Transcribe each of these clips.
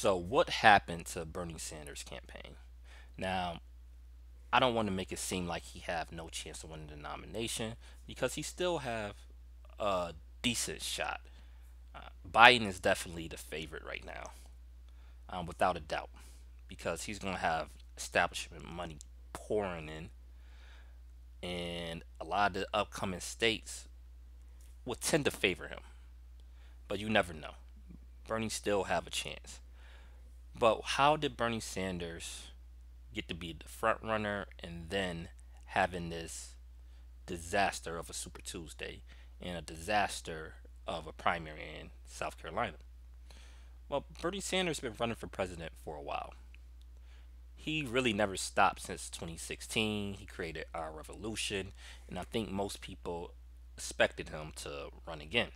So, what happened to Bernie Sanders' campaign? Now, I don't want to make it seem like he have no chance of winning the nomination because he still have a decent shot. Biden is definitely the favorite right now, without a doubt, because he's gonna have establishment money pouring in, and a lot of the upcoming states will tend to favor him. But you never know. Bernie still have a chance. But how did Bernie Sanders get to be the front runner and then having this disaster of a Super Tuesday and a disaster of a primary in South Carolina? Well, Bernie Sanders has been running for president for a while. He really never stopped since 2016. He created our revolution, and I think most people expected him to run again.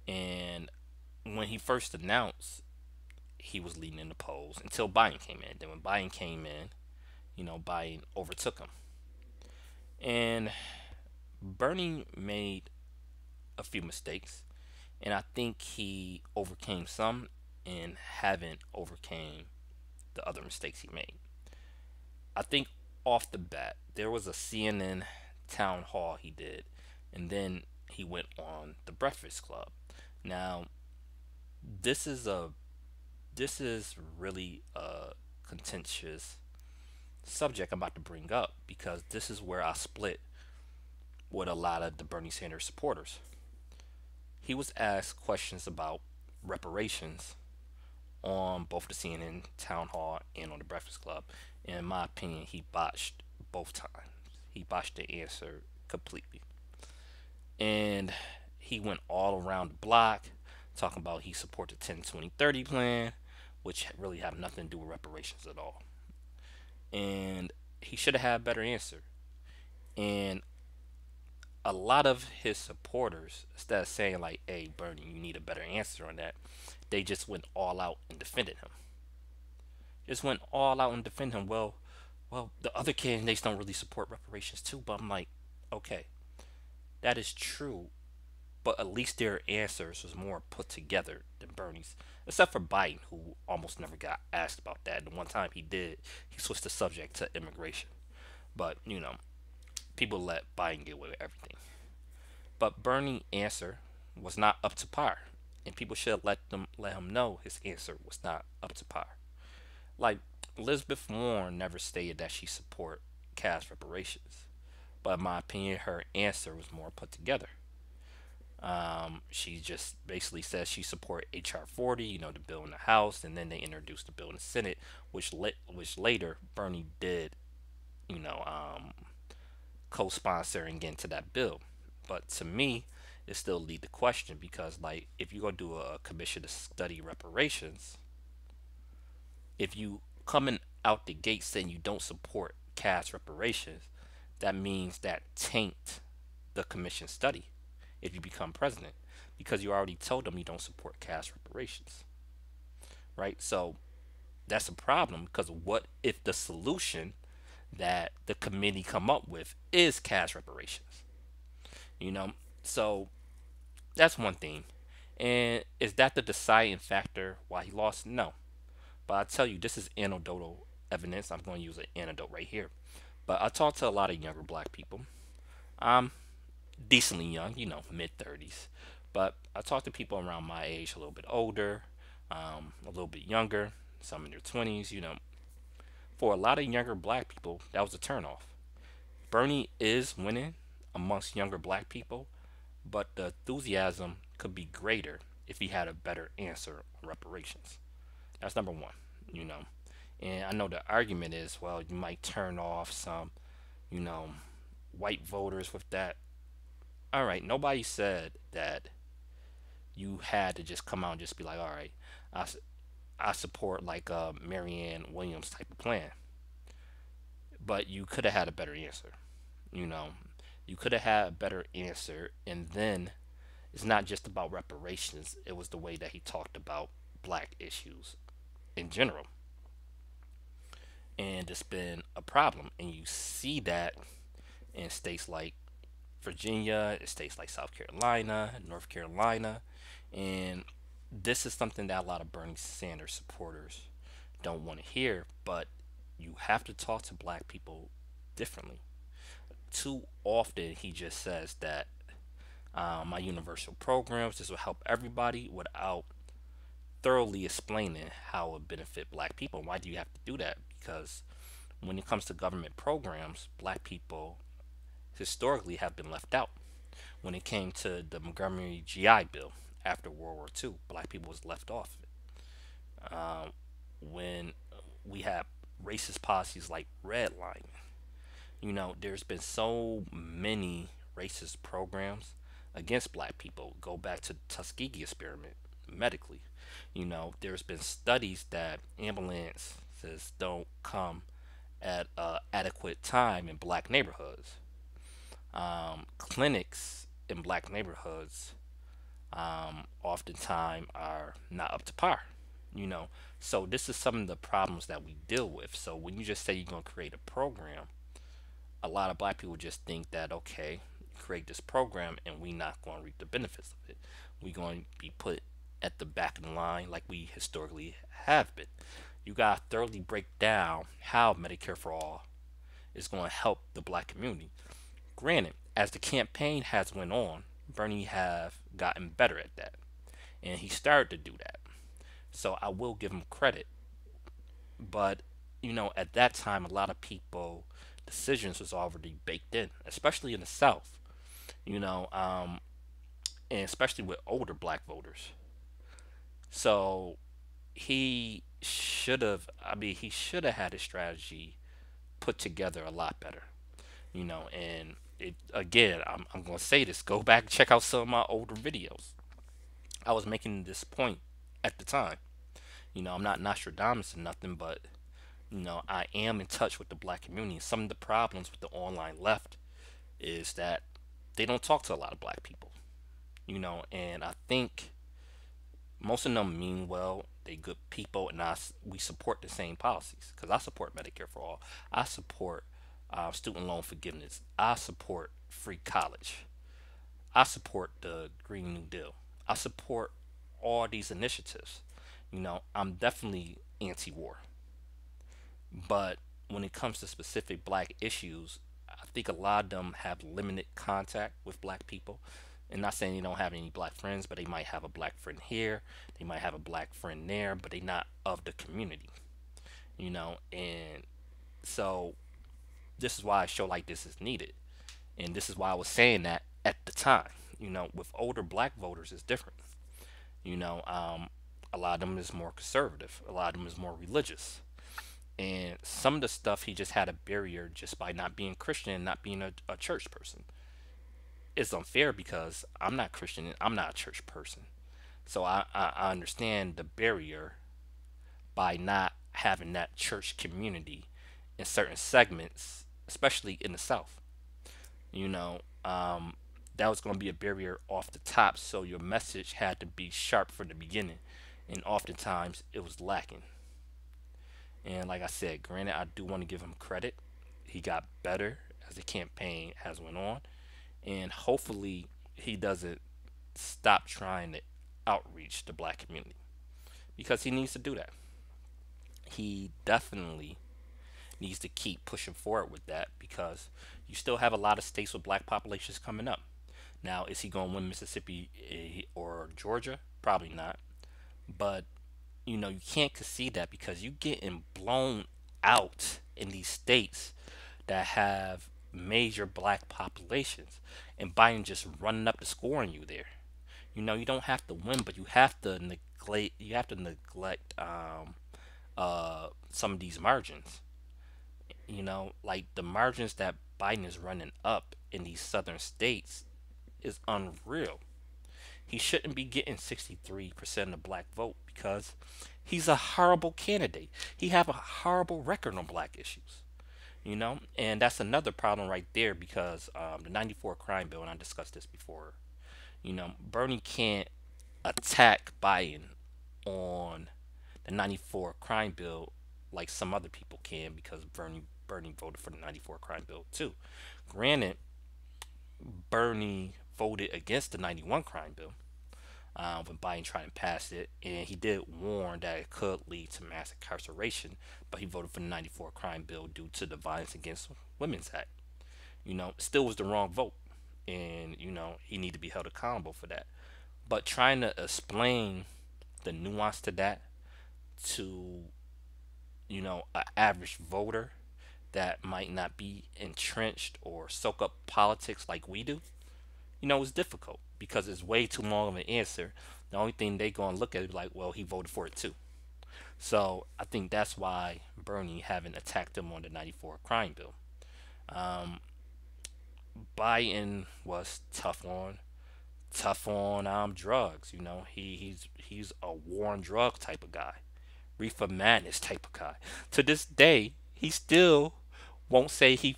And when he first announced, he was leading in the polls until Biden came in. Then when Biden came in, Biden overtook him. And Bernie made a few mistakes, and I think he overcame some and haven't overcame the other mistakes he made. I think off the bat, there was a CNN town hall he did, and then he went on the Breakfast Club. Now, this is a this is really a contentious subject I'm about to bring up because this is where I split with a lot of the Bernie Sanders supporters. He was asked questions about reparations on both the CNN town hall and on the Breakfast Club. And in my opinion, he botched both times. He botched the answer completely. And he went all around the block talking about he supported the 10-20-30 plan, which really have nothing to do with reparations at all. And he should have had a better answer. And a lot of his supporters, instead of saying like, "Hey, Bernie, you need a better answer on that," they just went all out and defended him. Just went all out and defended him. Well, the other candidates don't really support reparations too. But I'm like, okay, that is true, but at least their answers was more put together than Bernie's. Except for Biden, who almost never got asked about that. And the one time he did, he switched the subject to immigration. But people let Biden get away with everything. But Bernie's answer was not up to par, and people should let him know his answer was not up to par. Like Elizabeth Warren never stated that she support cash reparations, but in my opinion, her answer was more put together. She just basically says she support HR 40, the bill in the House, and then they introduced the bill in the Senate, which later Bernie did, you know, um, co-sponsor and get into that bill. But to me, it still lead the question because, like, if you go do a commission to study reparations, if you coming out the gate saying you don't support cash reparations, that means that taint the commission study if you become president because you already told them you don't support cash reparations, right? So that's a problem because what if the solution that the committee come up with is cash reparations? You know, so that's one thing. And is that the deciding factor why he lost? No. But I tell you, this is anecdotal evidence. I'm going to use an anecdote right here. But I talked to a lot of younger black people. I'm decently young, mid 30s. But I talked to people around my age, a little bit older, a little bit younger, some in their 20s. For a lot of younger black people, that was a turnoff. Bernie is winning amongst younger black people, but the enthusiasm could be greater if he had a better answer on reparations. That's number one, you know. And I know the argument is, well, you might turn off some, you know, white voters with that. All right, nobody said that you had to just come out and just be like, all right, I, I support like a Marianne Williams type of plan. But you could have had a better answer, you know. You could have had a better answer, and then it's not just about reparations, it was the way that he talked about black issues in general. And it's been a problem. And you see that in states like Virginia, in states like South Carolina, North Carolina, and This is something that a lot of Bernie Sanders supporters don't want to hear, but you have to talk to black people differently. Too often, he just says that my universal programs, this will help everybody without thoroughly explaining how it would benefit black people. Why do you have to do that? Because when it comes to government programs, black people historically have been left out. When it came to the Montgomery GI Bill after World War II, black people was left off. When we have racist policies like redlining, there's been so many racist programs against black people. Go back to the Tuskegee experiment medically. There's been studies that ambulances don't come at adequate time in black neighborhoods. Clinics in black neighborhoods oftentimes are not up to par. You know, so this is some of the problems that we deal with. So when you just say you're gonna create a program, a lot of black people just think that okay, create this program and we not going to reap the benefits of it. We going to be put at the back of the line like we historically have been. You got to thoroughly break down how Medicare for all is going to help the black community. Granted, as the campaign has went on, Bernie have gotten better at that, and he started to do that. So I will give him credit. But at that time, a lot of people decisions was already baked in, especially in the South. You know, and especially with older black voters. So he should have. I mean, he should have had his strategy put together a lot better. And it again, I'm gonna say this. Go back and check out some of my older videos. I was making this point at the time. I'm not Nostradamus or nothing, but I am in touch with the black community. Some of the problems with the online left is that they don't talk to a lot of black people, and I think most of them mean well. They good people, and we support the same policies because I support Medicare for all. I support student loan forgiveness. I support free college. I support the Green New Deal. I support all these initiatives. I'm definitely anti-war. But when it comes to specific black issues, I think a lot of them have limited contact with black people. And not saying they don't have any black friends, but they might have a black friend here, they might have a black friend there, but they not of the community. And so this is why a show like this is needed. And this is why I was saying that at the time. With older black voters is different. You know, um, a lot of them is more conservative. A lot of them is more religious. And some of the stuff he just had a barrier just by not being Christian and not being a church person. It's unfair because I'm not Christian and I'm not a church person. So I understand the barrier by not having that church community in certain segments, especially in the South. You know, um, that was going to be a barrier off the top, so your message had to be sharp from the beginning, and oftentimes it was lacking. And like I said, granted, I do want to give him credit. He got better as the campaign has went on, and hopefully he doesn't stop trying to outreach the black community because he needs to do that. He definitely needs to keep pushing forward with that because you still have a lot of states with black populations coming up. Now, is he going to win Mississippi or Georgia? Probably not. But you can't concede that because you getting blown out in these states that have major black populations, and Biden just running up the score on you there. You don't have to win, but you have to neglect some of these margins. Like the margins that Biden is running up in these southern states is unreal. He shouldn't be getting 63% of the black vote because he's a horrible candidate. He have a horrible record on black issues. And that's another problem right there because the 94 crime bill, and I discussed this before. Bernie can't attack Biden on the 94 crime bill like some other people can because Bernie voted for the 94 crime bill too. Granted, Bernie voted against the 91 crime bill, when Biden tried to pass it, and he did warn that it could lead to mass incarceration. But he voted for the '94 crime bill due to the Violence Against Women's Act. Still was the wrong vote, and he need to be held accountable for that. But trying to explain the nuance to that to an average voter that might not be entrenched or soak up politics like we do, it's difficult because it's way too long of an answer. The only thing they gonna look at is like, well, he voted for it too. So I think that's why Bernie haven't attacked him on the '94 crime bill. Um, Biden was tough on drugs. He's a war on drug type of guy, reefer madness type of guy. To this day, he still won't say he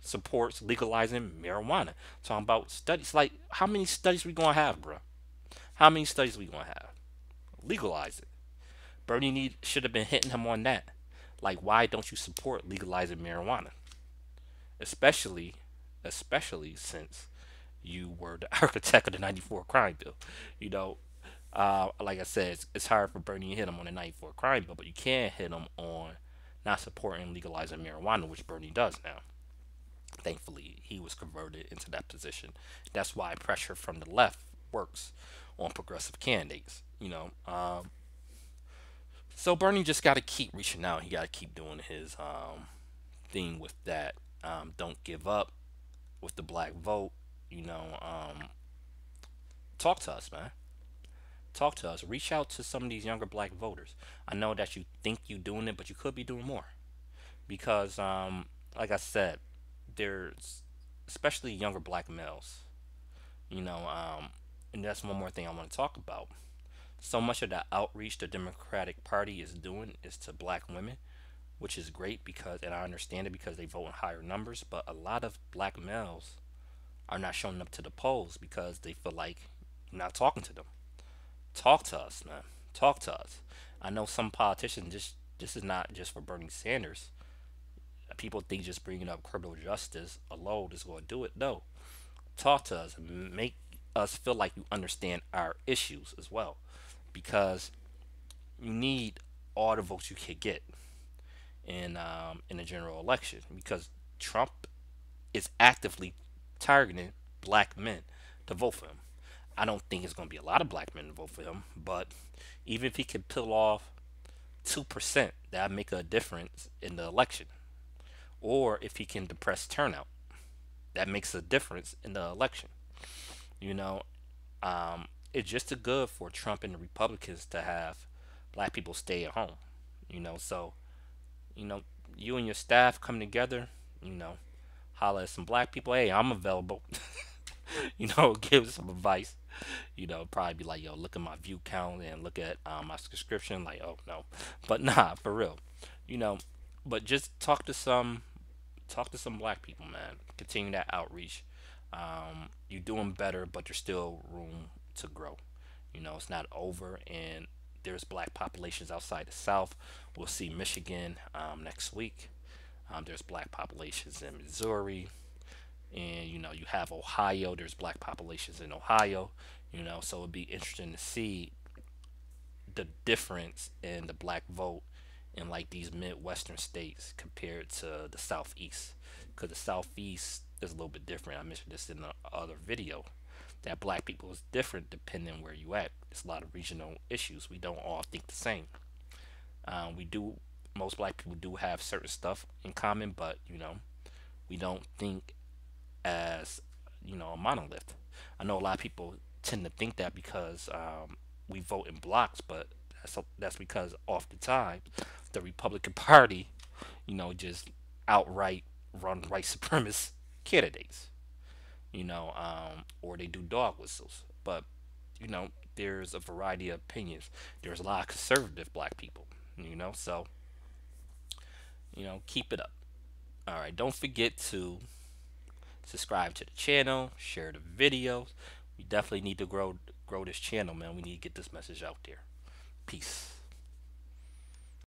supports legalizing marijuana. Talking about studies, like how many studies we gonna have, bro? How many studies we gonna have? Legalize it. Bernie should have been hitting him on that. Like, why don't you support legalizing marijuana? Especially, especially since you were the architect of the '94 crime bill. You know, like I said, it's hard for Bernie to hit him on the '94 crime bill, but you can hit him on not supporting legalizing marijuana, which Bernie does now. Thankfully, he was converted into that position. That's why pressure from the left works on progressive candidates. So Bernie just got to keep reaching out. He got to keep doing his thing with that. Don't give up with the black vote. You know, um, Talk to us, man. Talk to us. Reach out to some of these younger black voters. I know that you think you're doing it, but you could be doing more because, like I said, there's especially younger black males. You know, um, and that's one more thing I want to talk about. So much of the outreach the Democratic Party is doing is to black women, which is great because, and I understand it because they vote in higher numbers. But a lot of black males are not showing up to the polls because they feel like you're not talking to them. Talk to us, man. Talk to us. I know some politicians just this is not just for Bernie Sanders. People think just bringing up criminal justice alone is going to do it. No, talk to us and make us feel like you understand our issues as well, because you need all the votes you can get in the general election because Trump is actively targeting black men to vote for him. I don't think it's going to be a lot of black men to vote for him, but even if he can pull off 2%, that make a difference in the election. Or if he can depress turnout, that makes a difference in the election. You know, it's just as good for Trump and the Republicans to have black people stay at home. So you know, you and your staff come together. You know, holler at some black people. Hey, I'm available. Give some advice. Probably be like, yo, look at my view count and look at my subscription. Like, oh no, but nah, for real. You know, but just talk to some black people, man. Continue that outreach. You're doing better, but there's still room to grow. It's not over, and there's black populations outside the South. We'll see Michigan next week. There's black populations in Missouri, and you have Ohio. There's black populations in Ohio. So it'd be interesting to see the difference in the black vote in like these midwestern states compared to the southeast, because the southeast is a little bit different. I mentioned this in the other video that black people is different depending where you at. There's a lot of regional issues. We don't all think the same. We do. Most black people do have certain stuff in common, but we don't think as a monolith. I know a lot of people tend to think that because we vote in blocks, but that's because oftentimes the Republican Party, just outright run white supremacist candidates, or they do dog whistles. But there's a variety of opinions. There's a lot of conservative black people, so keep it up. All right, don't forget to subscribe to the channel, share the videos. We definitely need to grow this channel, man. We need to get this message out there. Peace.